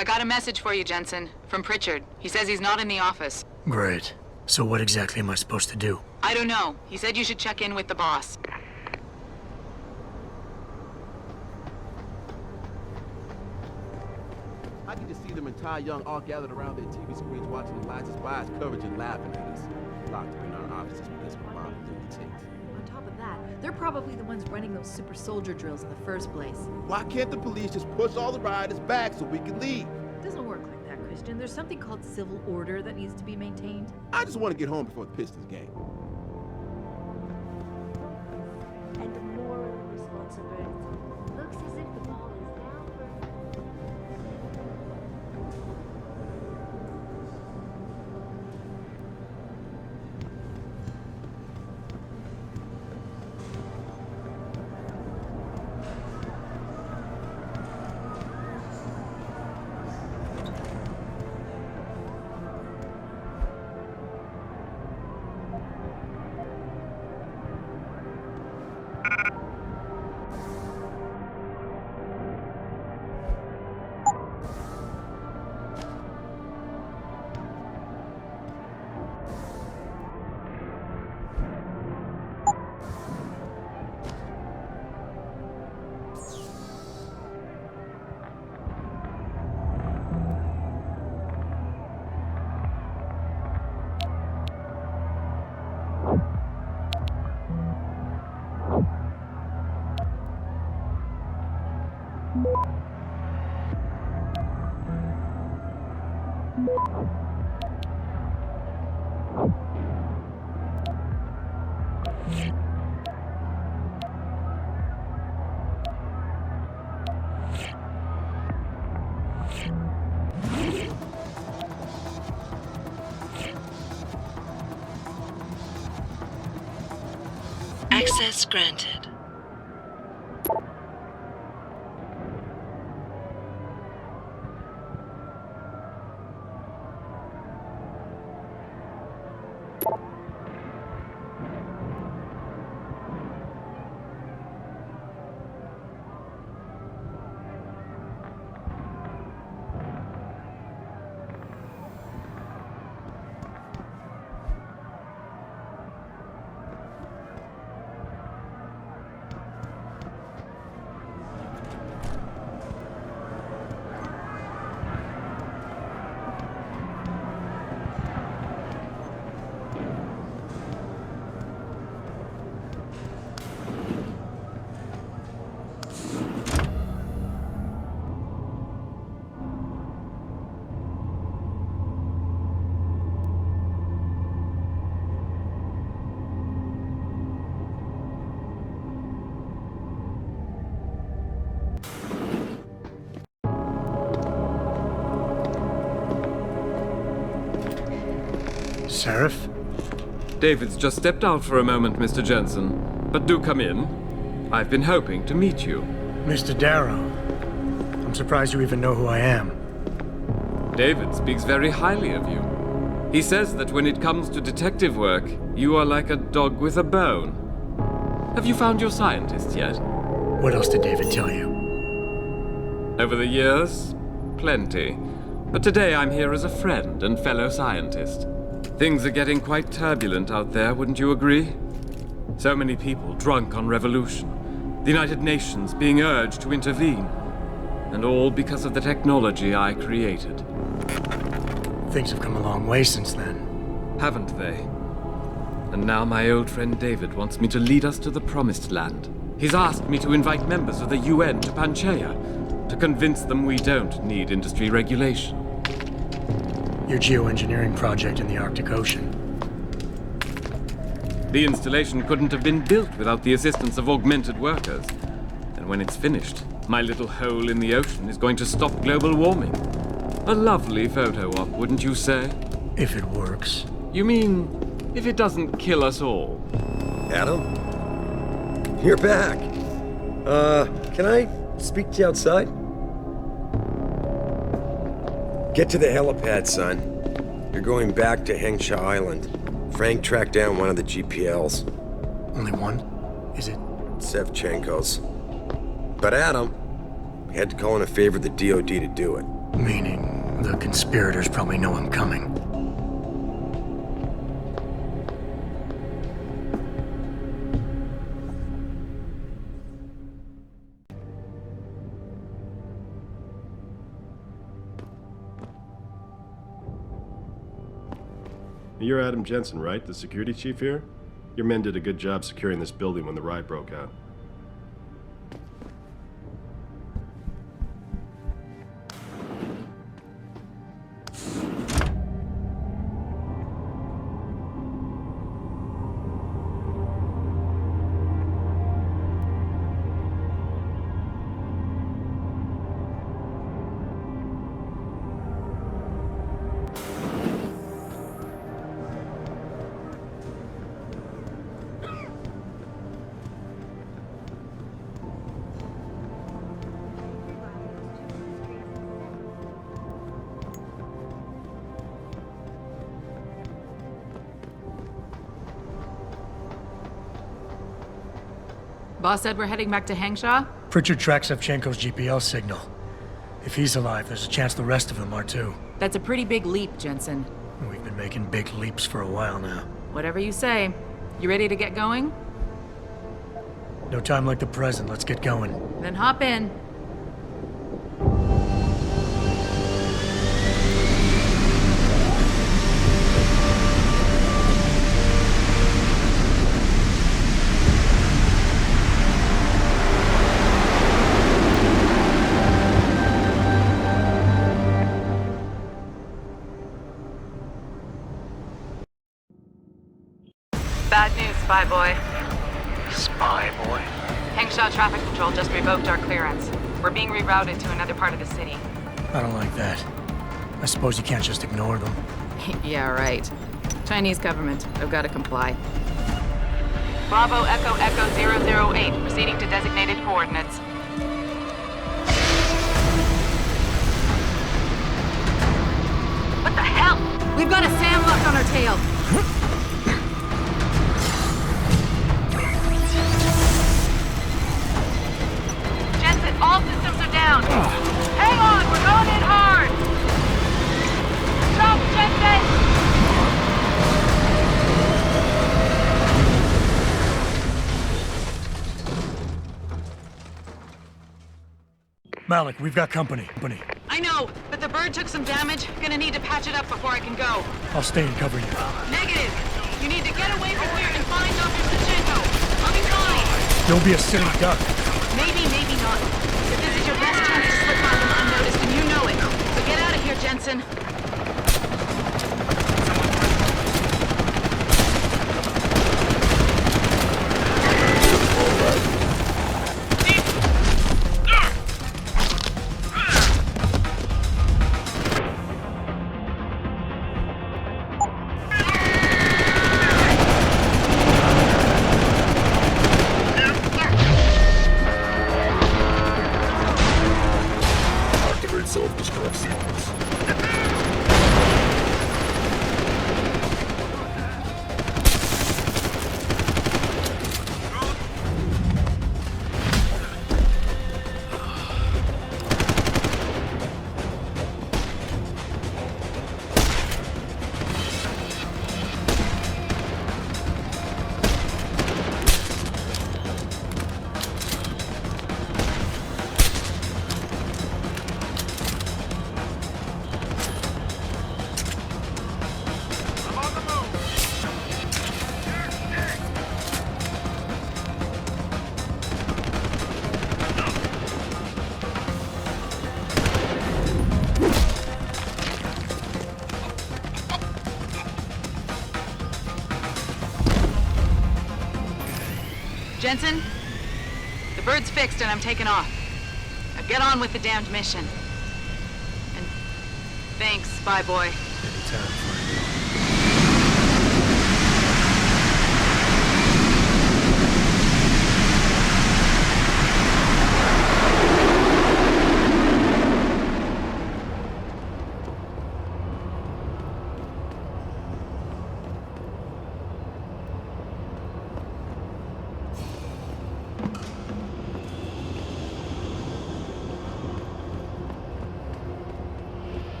I got a message for you, Jensen. From Pritchard. He says he's not in the office. Great. So what exactly am I supposed to do? I don't know. He said you should check in with the boss. I can just see them entire young all gathered around their TV screens watching Elijah Spy's coverage and laughing at us. Locked up in our offices because we're mob lunatics. On top of that, they're probably the ones running those super soldier drills in the first place. Why can't the police just push all the rioters back so we can leave? It doesn't work like that, Christian. There's something called civil order that needs to be maintained. I just want to get home before the Pistons game. And the moral responsibility. Looks as if the ball is down for... Access granted. Seraph? David's just stepped out for a moment, Mr. Jensen. But do come in. I've been hoping to meet you. Mr. Darrow. I'm surprised you even know who I am. David speaks very highly of you. He says that when it comes to detective work, you are like a dog with a bone. Have you found your scientist yet? What else did David tell you? Over the years, plenty. But today I'm here as a friend and fellow scientist. Things are getting quite turbulent out there, wouldn't you agree? So many people drunk on revolution. The United Nations being urged to intervene. And all because of the technology I created. Things have come a long way since then. Haven't they? And now my old friend David wants me to lead us to the Promised Land. He's asked me to invite members of the UN to Panchaea, to convince them we don't need industry regulation. Your geoengineering project in the Arctic Ocean. The installation couldn't have been built without the assistance of augmented workers. And when it's finished, my little hole in the ocean is going to stop global warming. A lovely photo op, wouldn't you say? If it works. You mean, if it doesn't kill us all? Adam? You're back. Can I speak to you outside? Get to the helipad, son. You're going back to Hengsha Island. Frank tracked down one of the GPLs. Only one? Is it? Sevchenko's. But Adam had to call in a favor of the DOD to do it. Meaning, the conspirators probably know I'm coming. You're Adam Jensen, right? The security chief here? Your men did a good job securing this building when the riot broke out. Boss said we're heading back to Hangshaw? Pritchard tracks Shevchenko's GPL signal. If he's alive, there's a chance the rest of them are too. That's a pretty big leap, Jensen. We've been making big leaps for a while now. Whatever you say. You ready to get going? No time like the present, let's get going. Then hop in. Bad news, Spy Boy. Spy boy? Hangshaw Traffic Control just revoked our clearance. We're being rerouted to another part of the city. I don't like that. I suppose you can't just ignore them. Yeah, right. Chinese government. I've got to comply. Bravo Echo Echo 008, proceeding to designated coordinates. What the hell? We've got a sandlock on our tail. Jensen, all systems are down. Hang on, we're going in hard. Stop, Jensen! Malik, we've got company. I know, but the bird took some damage. Gonna need to patch it up before I can go. I'll stay and cover you. Negative. You need to get away from here and find Dr. Shevchenko. I'll be fine. Don't be a silly duck. Maybe, maybe not. But this is your best chance to slip by them unnoticed, and you know it. So get out of here, Jensen. Jensen, the bird's fixed and I'm taking off. Now get on with the damned mission. And thanks, Spy Boy. Anytime, friend.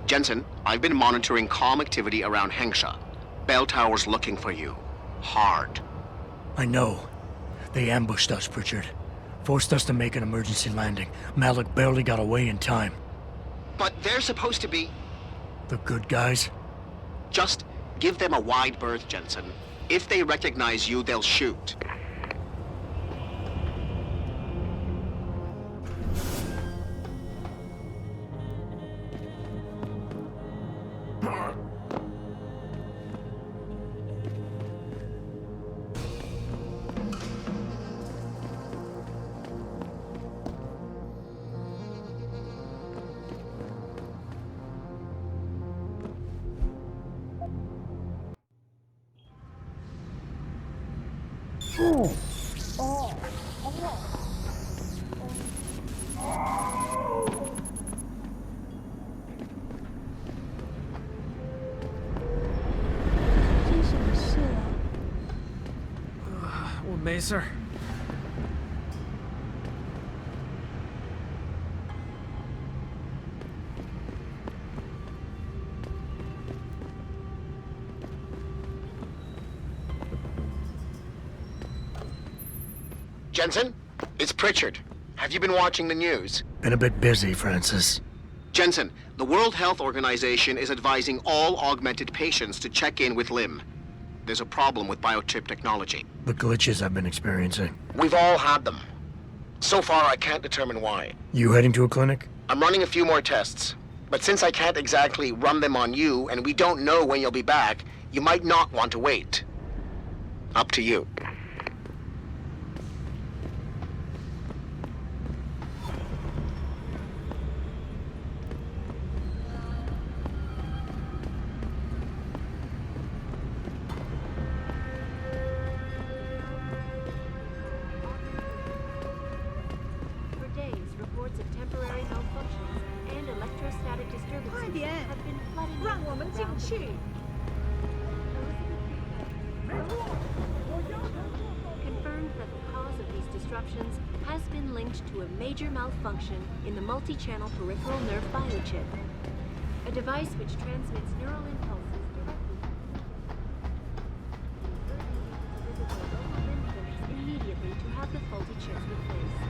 Jensen, I've been monitoring comm activity around Hengsha. Bell Tower's looking for you. Hard. I know. They ambushed us, Pritchard. Forced us to make an emergency landing. Malik barely got away in time. But they're supposed to be... The good guys? Just give them a wide berth, Jensen. If they recognize you, they'll shoot. Sir. Jensen, it's Pritchard. Have you been watching the news? Been a bit busy, Francis. Jensen, the World Health Organization is advising all augmented patients to check in with Lim. There's a problem with biochip technology. The glitches I've been experiencing. We've all had them. So far, I can't determine why. You heading to a clinic? I'm running a few more tests. But since I can't exactly run them on you, and we don't know when you'll be back, you might not want to wait. Up to you. Confirmed that the cause of these disruptions has been linked to a major malfunction in the multi-channel peripheral nerve biochip, a device which transmits neural impulses directly immediately to have the faulty chips replaced.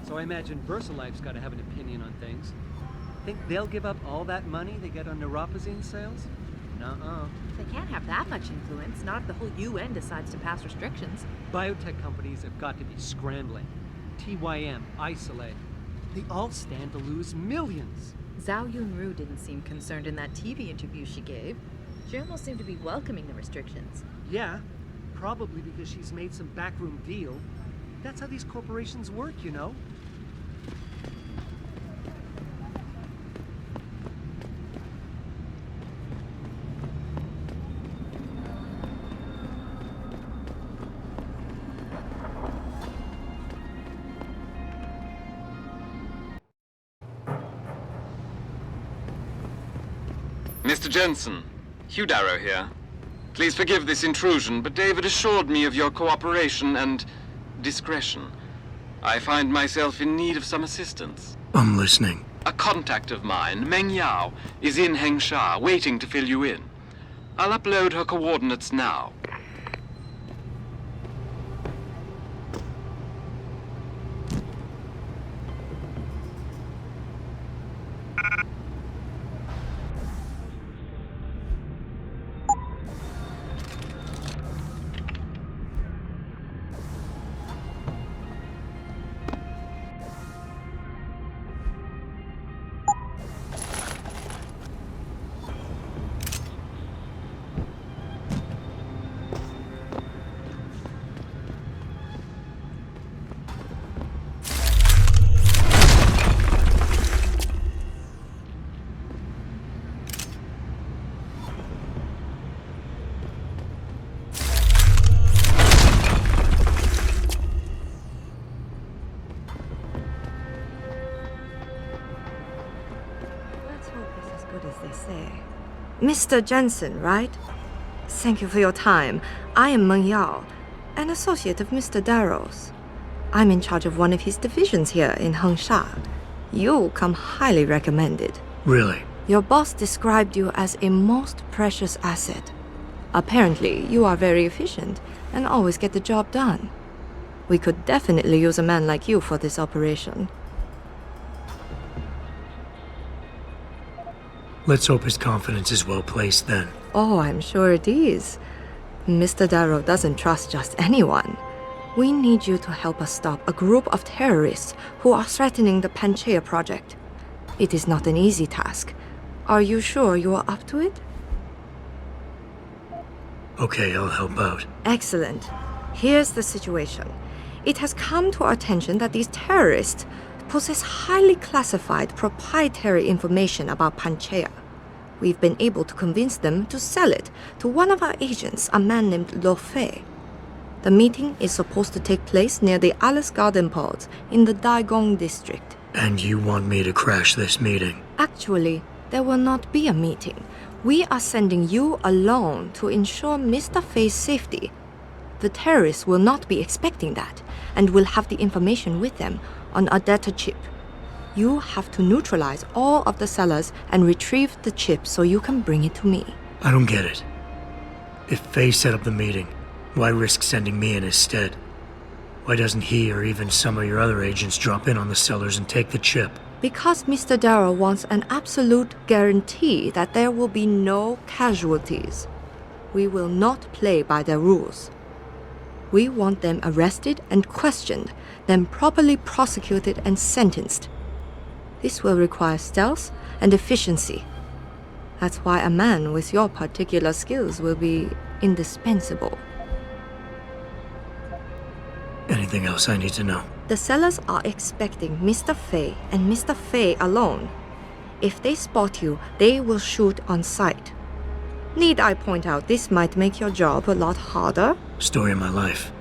So I imagine VersaLife's got to have an opinion on things. Think they'll give up all that money they get on neuropozyne sales? Nuh-uh. They can't have that much influence, not if the whole UN decides to pass restrictions. Biotech companies have got to be scrambling. TYM, Isolate. They all stand to lose millions. Zhao Yunru didn't seem concerned in that TV interview she gave. She almost seemed to be welcoming the restrictions. Yeah, probably because she's made some backroom deal. That's how these corporations work, you know? Mr. Jensen, Hugh Darrow here. Please forgive this intrusion, but David assured me of your cooperation and discretion. I find myself in need of some assistance. I'm listening. A contact of mine, Meng Yao, is in Hengsha, waiting to fill you in. I'll upload her coordinates now. Mr. Jensen, right? Thank you for your time. I am Meng Yao, an associate of Mr. Darrow's. I'm in charge of one of his divisions here in Hengsha. You come highly recommended. Really? Your boss described you as a most precious asset. Apparently, you are very efficient and always get the job done. We could definitely use a man like you for this operation. Let's hope his confidence is well placed then. Oh, I'm sure it is. Mr. Darrow doesn't trust just anyone. We need you to help us stop a group of terrorists who are threatening the Panchaea project. It is not an easy task. Are you sure you are up to it? Okay, I'll help out. Excellent. Here's the situation. It has come to our attention that these terrorists possess highly classified proprietary information about Panchaea. We've been able to convince them to sell it to one of our agents, a man named Lo Fei. The meeting is supposed to take place near the Alice Garden Pods in the Daigong district. And you want me to crash this meeting? Actually, there will not be a meeting. We are sending you alone to ensure Mr. Fei's safety. The terrorists will not be expecting that, and will have the information with them on a data chip. You have to neutralize all of the sellers and retrieve the chip so you can bring it to me. I don't get it. If Fei set up the meeting, why risk sending me in his stead? Why doesn't he or even some of your other agents drop in on the sellers and take the chip? Because Mr. Darrow wants an absolute guarantee that there will be no casualties. We will not play by their rules. We want them arrested and questioned, then properly prosecuted and sentenced. This will require stealth and efficiency. That's why a man with your particular skills will be indispensable. Anything else I need to know? The sellers are expecting Mr. Fei and Mr. Fei alone. If they spot you, they will shoot on sight. Need I point out this might make your job a lot harder? Story of my life.